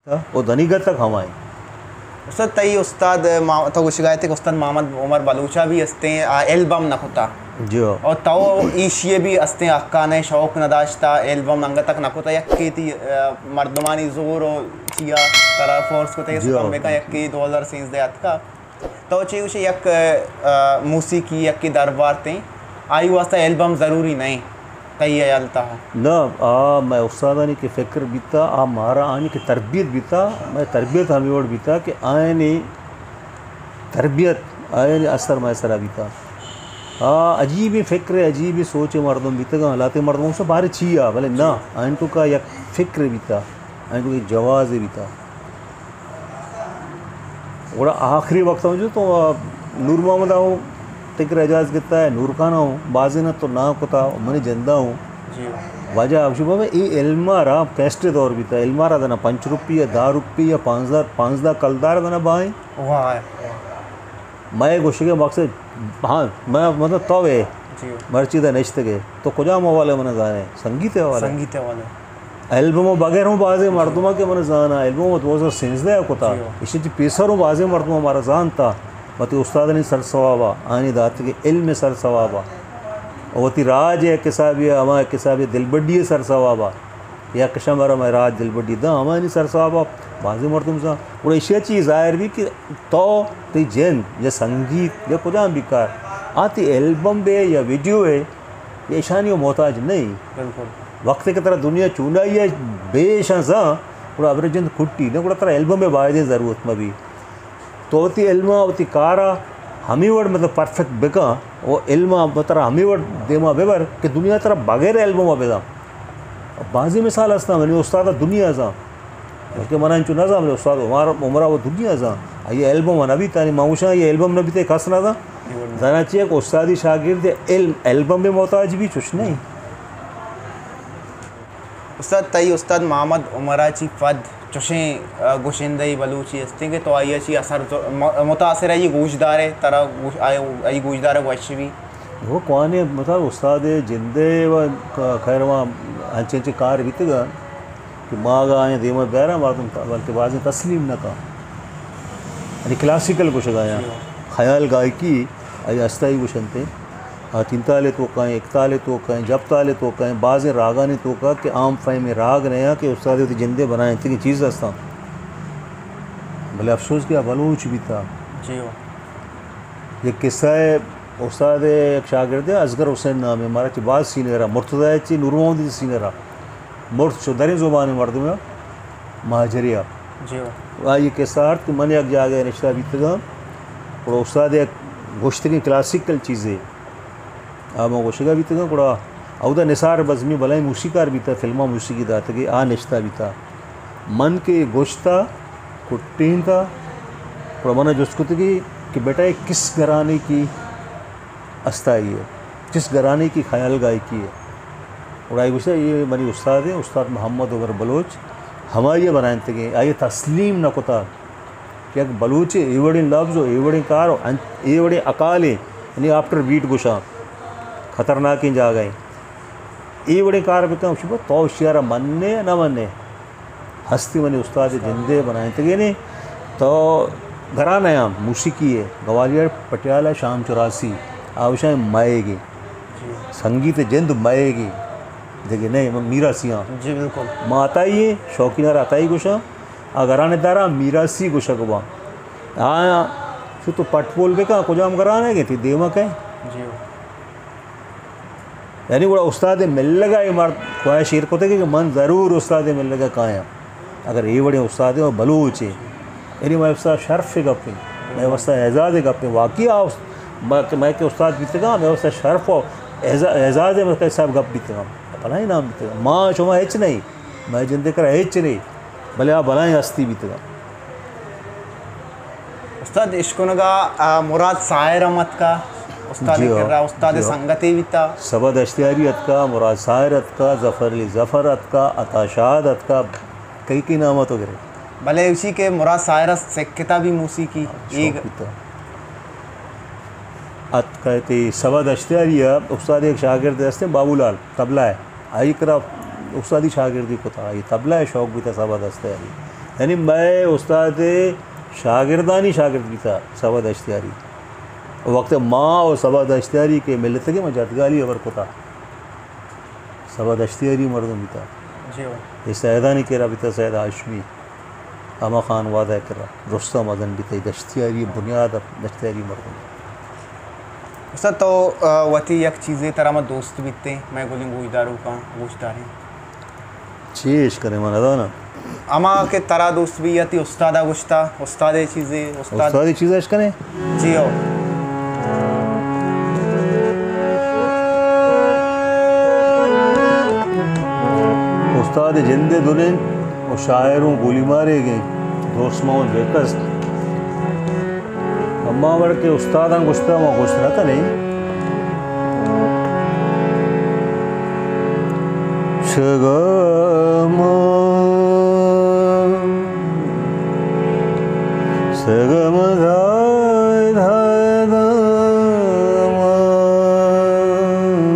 वो धनीगत तक हमारे उस्ताद तई उस्ताद तो कुछ गए थे उस्ताद मोहम्मद उमर बलूचा भी हंसते हैं एल्बम न होता जो और तो ईशिये भी हंसते हैं अक्का ने शौक न दाश्ता एल्बम अंग तक न होता यक्की थी मर्दमानी जोर और चिया तरह फोर्स को थे कम का यक्की 2013 दे का तो चाहिए उसे यक मूसीकी यक्की दरबार थे आई वास्ता एल्बम ज़रूरी नहीं तई अलता है ना मैं उस्तादानी की फ़िक्र बीता मारा आने की तरबियत बीता मैं तरबियत हमें और बीता कि आने तरबियत आने असर मैसरा बीता अजीब फ़िक्र अजीब सोच मर्दम बीता हालात मर्दों से बाहर छिया भले ना आन तो का यक फ़िक्र बीता आन तो जवाज़ बीता और आखिरी वक्त में जो तो नूर मोहम्मद आओ तिक्र एजाज किता है नूर खाना हूँ बाजिन तो ना कोता मनी जिंदा हूँ वजह अब शुभ ये एलमारा कैस्टे दौर भी था एलमारा दना 5 रुपये 10 रुपये 5,000 कलदार दना बाएँ मैं गोशी के मकसद हाँ मैं मतलब तो वे मर्ची दा नश्ते के तो कुजाम वाले मन जाने संगीत वाले एल्बम बगैर हूँ बाजे मर्दुमा के मन जाना एल्बम 2013 कोता इसी पेसर हूँ बाजे मर्दुमा हमारा जान था मत उस्ताद ने सर सवाबा आनी दात के इल्म सर सवाबा वती राज है किसाबी अमा किसाबी दिलबड्डी सर सवाबा या कशमर में राज दिलबड्डी दा अमानी सर सवाबा बाजी मर्दुम सा और ऐसी चीज़ ज़ाहिर भी कि तो जैन या संगीत या कुछ बिकार आती एल्बम बे या वीडियो है ये ईशानी मोहताज नहीं बिल्कुल वक्त की तरह दुनिया चूना ही है बेशा सा पूरा अबरजन खुट्टी ने पूरा तरह एल्बम में बायदे ज़रूरत में भी तो वती इल्मा वती कारा हमी वर्ड मतलब परफेक्ट बेका वो इल्मा मतलब हमी वर्ड देमा बेबर कि दुनिया तरह बगैर एल्बम बेदा बाजी मिसाल हंसता मैंने उस्ताद दुनिया सा उसके मना चुना था मैंने उस्ताद उमरा वो दुनिया सा ये एल्बम नबी तानी माऊशा ये एल्बम नबी ते कसना था जाना चाहिए कि उस्तादी शागिर्द एल्बम में मोहताज भी कुछ नहीं उस्ताद तई उस्ताद मोहम्मद उमराची फद चुशें गुशिंदई बलूची हस्ती के तो आई अच्छी असर मुतासर है ये गूजदार है तरह आई गूजदार है वशवी वो कौन है मतलब उस्ताद जिंदे व खैर वहाँ अच्छे अच्छे कार बीतेगा कि मागा आए देमा बैरा मातुम बल्कि बाज़ तस्लीम न का यानी क्लासिकल कुछ गाया ख्याल गायकी आई अस्ताई गुशनते तीन ताले तो कहें एक ताले तो कहें जब ताले तो कहें बाज़ रागा ने तो कहा कि आम फ़हम राग नया कि उस्ताद जिंदे बनाए थी चीज़ हंसता भले अफसोस किया बलूच भी था जी ये किस्सा है उस्ताद एक शागिर्द है असगर हुसैन नाम है हमारा बाज़ सीनियरा मुर्तज़ा ची नूर मोहम्मद सीनियरा मुर्त शुदरी ज़ुबान मर्द में महाजरिया जी ये किस्सा अर्थ मन एक जागे रिश्ता बीतगा और उस्ताद एक गोश्त की क्लासिकल चीज़ें अब गोशिका भी था थोड़ा अवदा निसार बज़मी भलाई मूसीकार भी था फिल्मा मूसीकी दात के आ निश्ता भी था मन के गोश्ता कुट्टीन था थोड़ा मना जुस्कुतगी कि बेटा ये किस घराने की अस्ताई है किस घराने की ख्याल गायकी है और आई गुस्सा ये मेरी उस्ताद है उस्ताद मोहम्मद उमर बलोच हमारे बनाए थे आइए तस्लीम न कोता क्या बलूच एवड़े लफ्ज़ हो एवड़े कार एवड़े अकाल यानी आफ्टर बीट गुशा खतरनाक ही जा गए ये बड़े कार पे कम शुभ तो होशियारा मनने न मनने हस्ती मनी उस्ताद जिंदे बनाए थे नहीं तो घराना है मूसिकी है ग्वालियर पटियाला शाम 84 आवशाएँ माएगी संगीत जिंद माएगी देखिए नहीं मीरा सियाँ जी बिल्कुल माता ही है शौकीनार आता ही गुशा घराने दारा मीरा सी गुशा गुबा हाँ शु तो पटपोल पे कहाँ कुजाम घराने गई थी देमक है जी यानी बड़ा उस्ताद मिल लगा ये मर्द ख्वाहिश शेर को थे कि मन ज़रूर उस्ताद मिल लगा कहाँ है अगर ये बड़े उस्ताद और बलूच है यानी मैं उस्ताद शर्फ गप्पे मैं उस्ताद एजाज गप्पे वाकई मैं के उस्ताद बीतेगा मैं उस्ताद शर्फ और एजाज है मैं साहब गप बीतेगा भला ही नाम बीतेगा माँ शुमा हिच नहीं मैं जिंदे कर हिच नहीं भले आप भला ही हस्ती बीतेगा उस्ताद इश्कुनगा मुराद सायर अहमद का उस्ताद कर रहा उस्ताद संगते भी था सबद अश्तियारियत का मुराद सायरत का ज़फ़र अली ज़फ़रत का अताशादत का कई नामत वगैरह भले उसी के मुराद सायरत से किताबी मूसीकी एक अत कहते सबद अश्तियारिया उस्ताद एक शागिर्द हस्ते बाबूलाल तबला है आई करा उस्तादी शागिर्दी को था ये तबला है शौक भी था सबद अश्तियारी यानी मैं उस्ताद शागिर्दानी शागिर्द भी था सवाद अश्तियारी वक्त माँ और सवाद अश्तियारी के मिलत के मैं जतगाली अवर को था सवाद अश्तियारी मर्दों भी था जी ये सैदानी के रहा भी था सैद हाशमी अमा खान वादा कर रुस्तम अदन भी था दश्तियारी बुनियाद दश्तियारी मर्दों सर तो वती एक चीज़ें तरह में दोस्त बीतते मैं गोली गोशदारों का गोशदार चेश करें माना था ना अमा के तरह दोस्त भी यती उस्तादा गुश्ता उस्ताद चीज़ें उस्ताद चीज़ें इश्क करें जी हो उस्ताद जिंदे दुनिन और शायरों गोली मारे गए दोस्त माओ बेकस अम्मा वर्ड के उस्ताद गुश्ता माँ गुश्त ना था नहीं शगम सगम धाय धाय धाम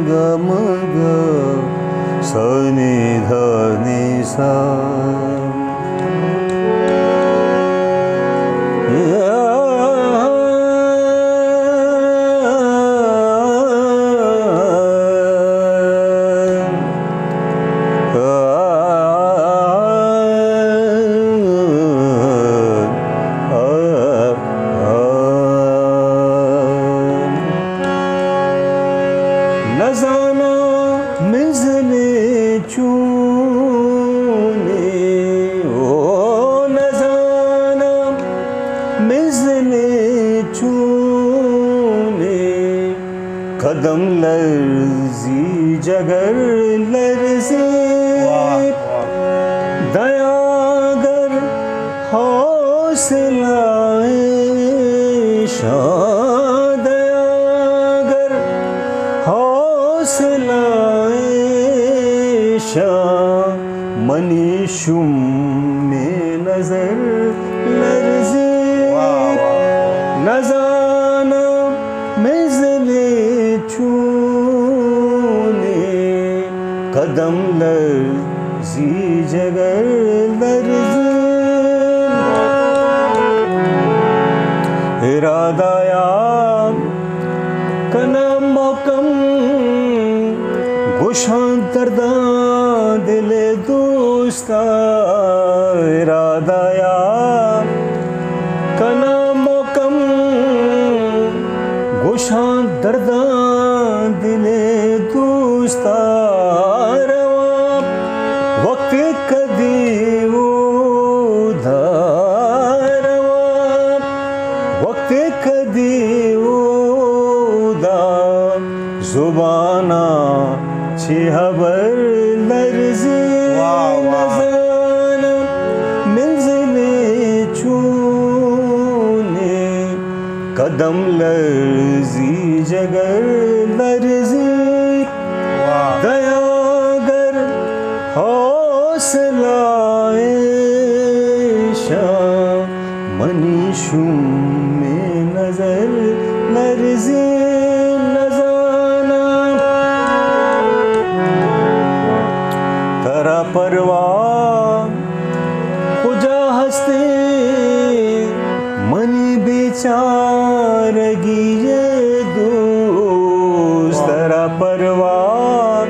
गम ग सनि धनि सा कदम लर्जी जगर लर्जी दयागर हौसलाए शां दयागर हौसलाए शां मनीशुम में नजर लर्जी नजाना मिज़ले कदम लर्जी जगर लर्जी इरादाया कना मौकम गुशां करदा दिल दोस्ता इरादाया कना मौकम गुशां दर्दा दिल दोस्ता जुबाना छिहबर लर्जी नज़ाना मिज़ले चूने कदम लर्जी जगर लर्जी दयागर हौसलाए शां मनीशुम में नजर लर्जी परवाह खुजा हंसते मन बेचारगी ये दोस्त तेरा परवाह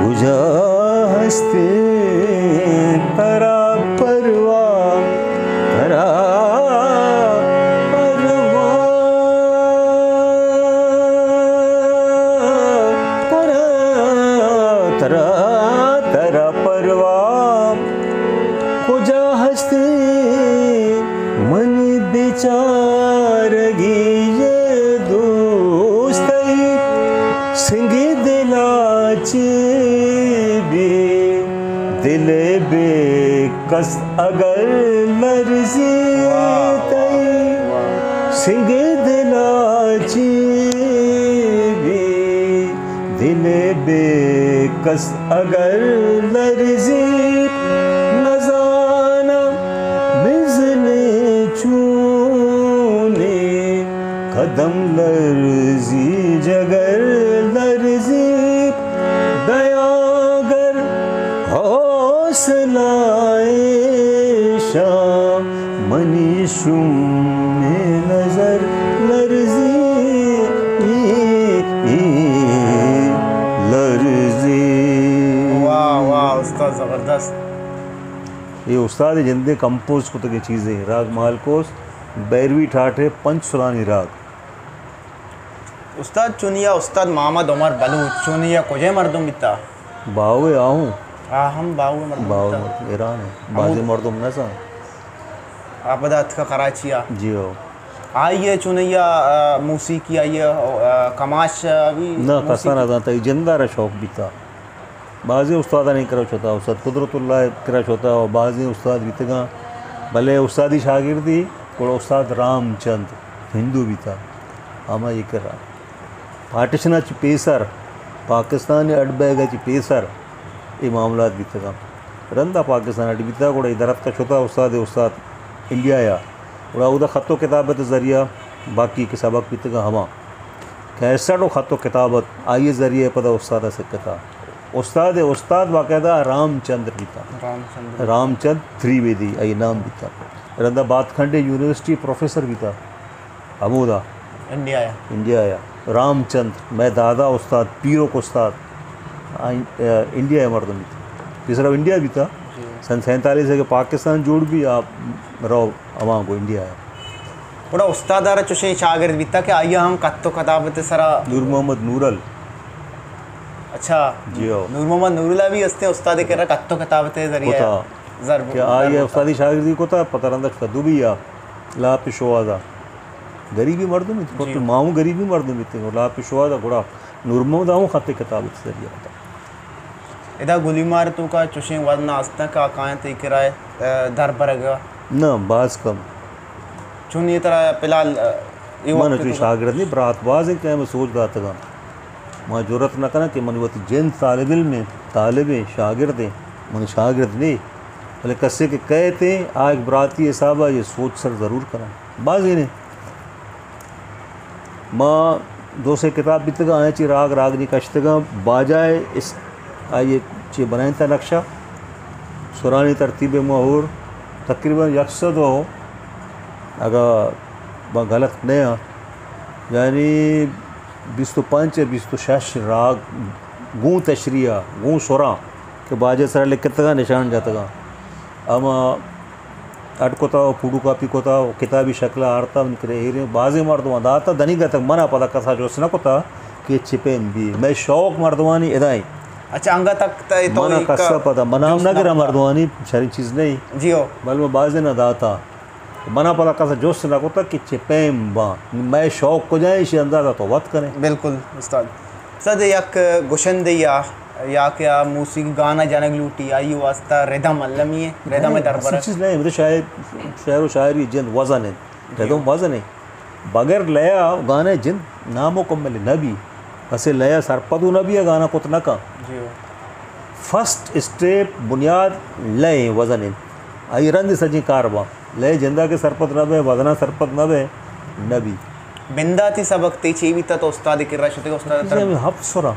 खुजा हंसते तेरा परवाह तेरा तेरा परवाह खुजा हंसते मन बेचारगी ये दोस्त सिंगी दिलाचे बे दिल बेकस अगर लर्जी सिंगी दिलाचे दिल बेकस अगर लर्जी नजाना मिज़ले चूने कदम लर्जी जगर लर्जी शुम नजर लर्जी। वाह वाह उस्ताद ज़बरदस्त। ये उस्ताद जिंदे कंपोज को की चीज़ें राग मालकोस बैरवी ठाठे पंच सुरानी राग। उस्ताद चुनिया उस्ताद मोहम्मद उमर बलूच चुनिया कुजे मर्दुम बिता बावे आऊँ हम बाऊ मर्दुम बावे ईरान है बाजी मर्दुम न सा आपदात का कराचिया जी हो आइए चुनिया मौसीकी आइए कमाश भी ना कसा ना था जिंदा रा शौक भी था। बाज़ी उस्ताद नहीं करा होता उस्ताद कुदरतुल्लाह करा होता और बाज़ी उस्ताद बीतगा भले उस्तादी शागिर्दी को उस्ताद रामचंद हिंदू भी था हमें ये करा पार्टीशन पेसर पाकिस्तान अडबैगा पेसर ये मामला बीतगा रंदा पाकिस्तान अड बीता को इधर का छोटा उस्ताद इंडिया या उड़ा उदा ख़तो किताबत ज़रिया बाकी के सबक बीतगा हमा कैसा ख़तो किताबत आइए ज़रिए पता उस्ताद से कथा उस्ताद बाकायदा रामचंद्र भी था रामचंद त्रिवेदी आई नाम भी था रंदा बातखंडे यूनिवर्सिटी प्रोफेसर भी था अमूदा इंडिया या रामचंद्र मैं दादा उस्ताद पीरों को उस्ताद इंडिया है मर्दम भी था तीसरा इंडिया भी था सन 47 के पाकिस्तान जोड़ भी आप रहो अवाम को इंडिया है बड़ा उस्ताद चुशे शागिर्द भी था कि आइए हम कत्तो किताबत सरा नूर मोहम्मद नूरल अच्छा जी हो नूर मोहम्मद नूरुल्लाह भी हस्ते उस्ताद के रहा कत्तो किताबत ज़रिया ज़रब क्या आइए उस्तादी शागिर्दी को था पता रंदा कद्दू भी या ला पिशवादा गरीबी मर्दम तो माऊ गरीबी मर्दम इतने ला पिशवादा गुड़ा नूर मोहम्मद आऊँ खाते किताबत ज़रिया था इधर गुलीमार तो का चुशे वरना आस्था का कायं ते किराए दर बरगा ना बाज कम चुनी तरह फिलहाल मन चुई शागिर्द नहीं बरात बाज है क्या मैं सोच रहा था मैं जरूरत न करा कि मन वती जिन तालिब में तालिब शागिर्द मन शागिर्द नहीं भले कस्से के कहते आज बराती हिसाब ये सोच सर ज़रूर करा बाज ने माँ दो से किताब बीतगा आए ची राग रागनी कश्तगा बाजाए इस आइए चे बनाए था नक्शा सुरानी तरतीब महूर तकरीबन 100 हो अगर गलत नहीं यानी 25 या 26 राग गूँ तशरिया गूँ सुरा के बाजे सर लिखता निशान जाता अम अटकोता फूडू कापी कोता किताबी शक्ल आरता निकले बाजे मर्दवा दाता धनी गतक मना पता कसा जो न कोता कि छिपे भी मैं शौक मर्दवानी इदाई अच्छा अंगा तक तो मना कसा पता मनाम ना गिरा मर्दवानी सारी चीज़ नहीं जियो बल में बाजे ना दाता मना पता कसा जोश ना कोता कि छिपेम बा मैं शौक को जाए इसे अंदाज़ा तो वक्त करें बिल्कुल उस्ताद सद यक गुशंदिया या क्या मूसिकी गाना जानक लूटी आई वास्ता रिदम अल्लमी है रिदम दरबार चीज़ नहीं मतलब शायर व शायरी जिन वज़न है रिदम वज़न है बगैर लया गाने जिन नामुकम्मल नबी असे लया सरपदू नबी है गाना कुत न का फर्स्ट स्टेप बुनियाद लय वज़न है आई रंद सजी कारबा लय जिंदा के सरपद नबे वजना सरपद नबे नबी बिंदा थी सबक ते चीवी तो उस्ताद के रशते उस्ताद हफ्सरा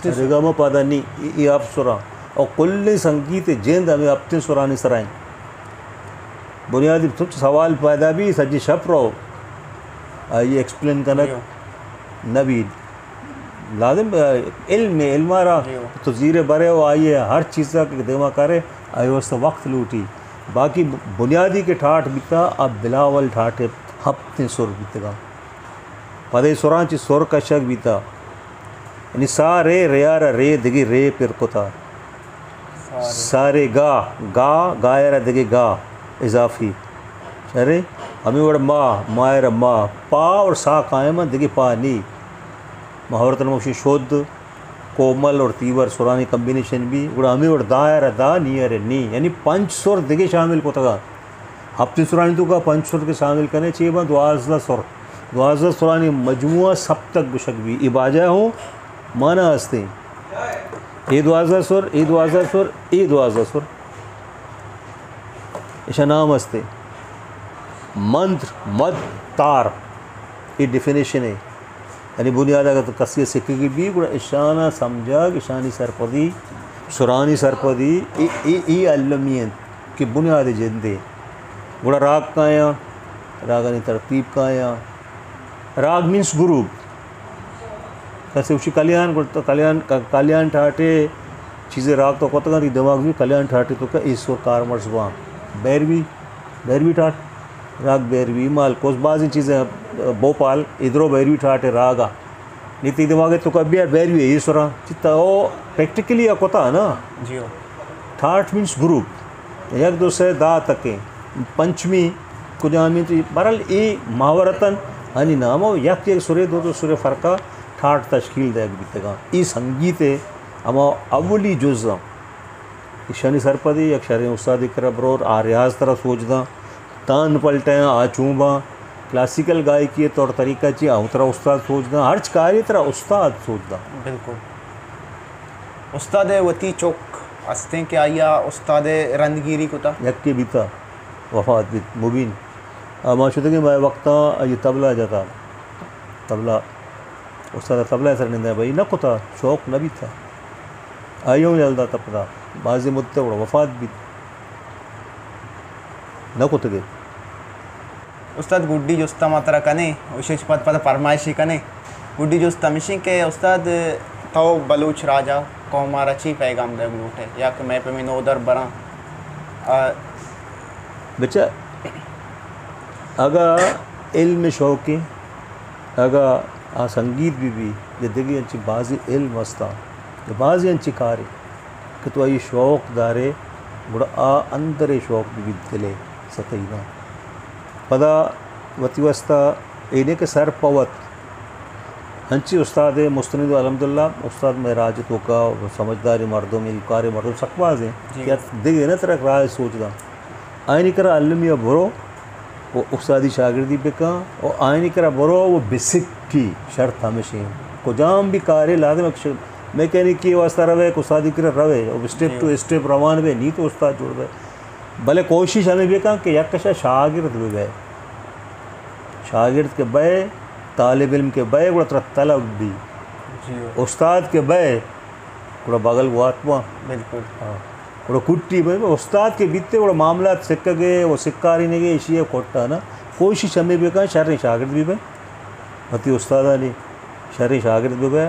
रेगम पादानी ये अप्सरा और कुल्ल संगीत जिंद हमें अपने सुरानी सराएं बुनियादी तुझ सवाल पैदा भी सज्जी शप रहो आइए एक्सप्लेन करना नबी लाजिम इल्मारा तो ज़ीरे बरे हो आइए हर चीज़ का दिमा करे आइए उस वक्त लूटी बाकी बुनियादी के ठाठ बीता अब बिलावल ठाठे हफ्ते सुर बीतेगा पदे सुरांची सुर का शक बीता यानी सारे रेयारा रे दिगी रे पिर कोता सारे गायरा दिगी गा इजाफी अरे हमें वड़ मायर माँ पा और सा कायम दिगी पा नी महावरतन मोशी शुद्ध कोमल और तीवर सुरानी कम्बिनेशन भी उड़ा हमें वड़ दायरा दा नी अरे नी यानी पंच सुर दिगे शामिल कोता हफ्ते सुरानी तो का पंच सुर के शामिल करने चाहिए बा 12 सुरानी मजमुआ सप्तक बुशक भी इबाजा हो माना हस्ते ईद वाजा सुर ऐसा नाम हस्ते मंत्र मद तार ये डिफिनेशन है यानी बुनियाद अगर तो कसियत सिक्की भी गुड़ा ईशाना समझा ईशानी सरपदी सुरानी सरपदी ई अल्लमियत की बुनियादी जिंदे गुड़ा राग काया रागानी तरतीब का या राग मीन्स ग्रुप कैसे उसी कल्याण करता कल्याण ठाटे चीज़ें राग तो कोता का दिमाग भी कल्याण ठाटे तो क्या ईश्वर कारमर्स वहाँ बैरवी ठाट राग बैरवी माल कोस बाजी चीज़ें भोपाल इधरो बैरवी ठाटे रागा नीति दिमाग तो कभी यार बैरवी है ईश्वर चित्ता वो प्रैक्टिकली या कोता है ना जियो ठाट मीन्स ग्रुप एक दूसरे दा तके पंचमी कुजामी तो बरल ये महावरतन अनि नामो यक एक सुरे दो सुरे फरका ठाट तश्कील देख बीतेगा ई संगीत है अमा अवली जुज़ शनि सरपदी अक्षर उस्ताद कर बरोर आ रियाज तरह सोचदा तान पलटे आ चूबा क्लासिकल गायकी तौर तरीका चाहिए उतरा उस्ताद सोचदा हर कार्य तरह उस्ताद सोचदा बिल्कुल उस्ताद वती चौक अस्ते के आया उस्ताद रंदगिरी कुता यक के बीता वफात भी मुबीन माशुदगी मैं वक्ता ये तबला जाता तबला उस्ताद तबला सर निंदा भाई न कुता शौक न भी था आयो जल्दा तपदा बाजी मुद्दे वफात भी न कुतगे उस्ताद गुड्डी जुस्ता मात्रा कने विशेष पद पद फरमाइशी कने गुड्डी जुस्ता मिशी के उस्ताद तो बलूच राजा कौमा रची पैगाम दे लूटे या कि मैं पे में नोदर बरा बच्चा अगर इल्म शौक़ अगर आ संगीत भी जिंदगी अंची बाजी इल्म वस्ता बाजी अंची कार्य कि तो ये शौक़ दारे बुढ़ा आ अंदर शौक़ भी दिले सतईना पदा वती वस्ता इन्हें के सर पवत हंची उस्ताद मुस्तनिद अल्हम्दुलिल्लाह उस्ताद में राज तो का समझदारी मर्दों में कार मर्दों सकवाज है क्या दिगे न तरह राज सोचदा आयनी करा अलमिया बरो वो उस्तादी शागिर्दी पे का और आयनी करा बरो वो बेसिक की शर्त हमेशा को जाम भी कार्य लाजम मैं कहनी कि वास्ता रवे उस्तादी कर रवे और स्टेप टू स्टेप रवान वे नहीं तो उस्ताद जुड़ गए भले कोशिश हमें भी कहा कि यकशा शागिर्द भी गए शागिर्द के बे तालिब इल्म के बे गुड़ा तरह तलब भी उस्ताद के बे गुड़ा बगल वो आत्मा बिल्कुल हाँ गुड़ा कुट्टी बे उस्ताद के बीते गुड़ा मामला सिक्का गए वो सिक्का रही नहीं गए इसी कोट्टा ना कोशिश हमें भी कहा शर्री शागिर्द भी बे हती उस्ताद ने शर्री शागिर्द भी बे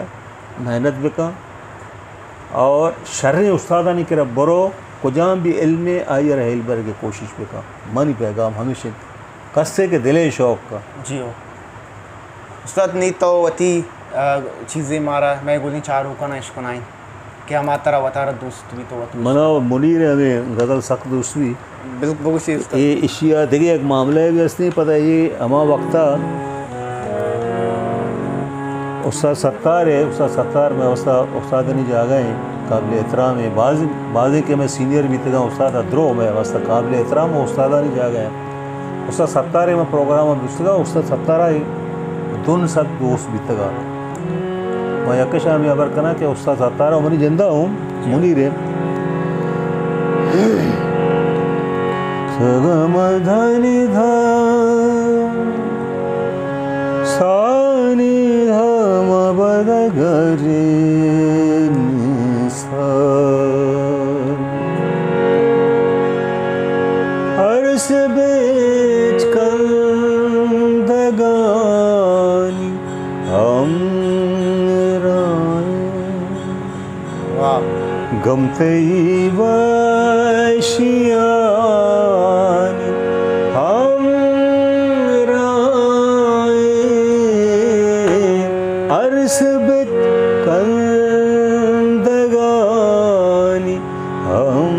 मेहनत भी कहा और शर्री उस्ताद ने करा बरो कुजाम भी इल्म आई रहे इल्बर की कोशिश पे का मनी पैगाम हमेशा कस्से के दिले शौक़ का जी हो उस्ताद नहीं तो वती चीज़ें मारा मैं बोली चारों का ना इश्क नाई कि हम तारा वतारा दोस्त भी तो मना मुनीर हमें गज़ल सख्त दोस्त भी बिल्कुल सी ये इशिया देखिए एक मामला है भी असली पता ये हमा वक्ता उस्ताद सत्तार है उस्ताद सत्तार में उस्ताद नहीं जा गए काबिल एहतराम है बाज़ी के मैं सीनियर भी तगा उस्ताद अदरो में वास्ता काबिल एहतराम उस्ताद नहीं जा गए उस्ताद सत्तार में प्रोग्राम में बिस्तगा उस्ताद सत्तारा दोन सब दोस्त भी तगा मैं यकशा में अबर करना कि उस्ताद सत्तारा मनी जिंदा हूँ मुनी रे सगम धनी धा सानी धाम बद गरे अर्श बेच कंदगानी हम गमते वशियानी हम राए अर्श बेच कंदगानी हम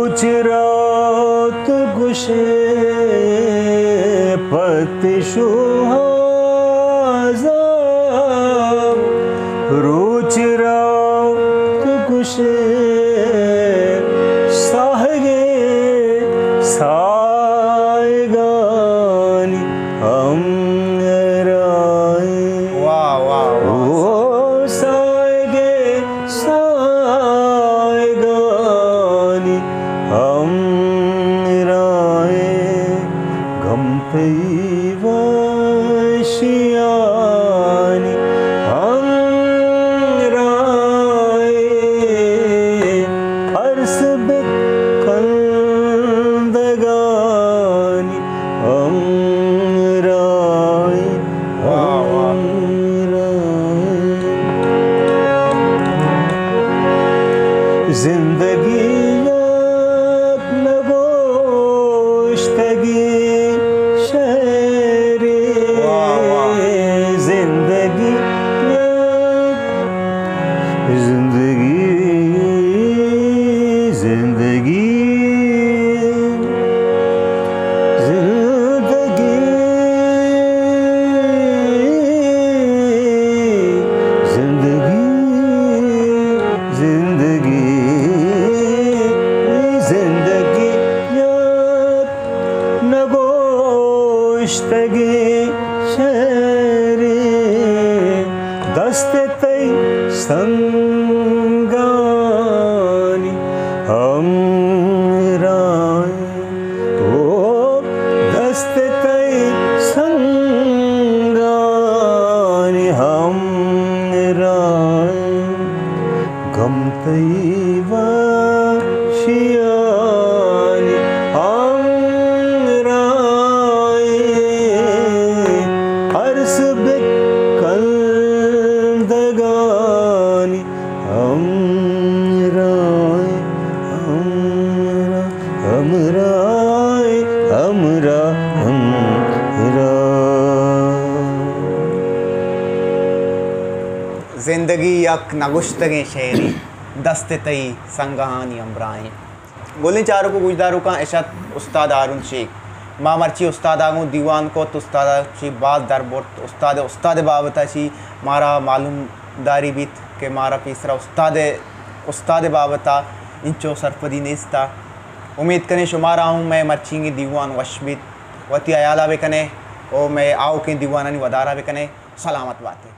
रुचिरात गुशे पतिशुहाजा रुचिरात गुशे साहगे साएगानी हम राए वाह वाह ओ साएगे साएगानी हम राए जिंदगी एक नगोश्तगी शेरे जिंदगी जिंदगी जिंदगी नगोश्तगी शेरे दस्ते तई संगानी हमराय ओ दस्ते तई संगानी हमराय गम तई वशियानी कल्दगानी हमराय हमराय हमरा हमरा जिंदगी यक नगुश्तगे शेरी दस्ते तई संगहानी अमराएं गोली चारों को गुजदारों का एशत उस्ताद हारून शेख माँ मर्ची उस्ताद आगू दीवान को तो उस्ताद ची बात दरबोट उस्ताद बाबता ची मारा मालूम दारी बीत के मारा तीसरा उस्ताद बाबता इंचो सरपदी नेस्ता उम्मीद कने शुमारा हूँ मैं मर्चींगी दीवान वशबित वती अयाला वे कने ओ मैं आओ के दीवाना नहीं वदारा वे कने सलामत बातें।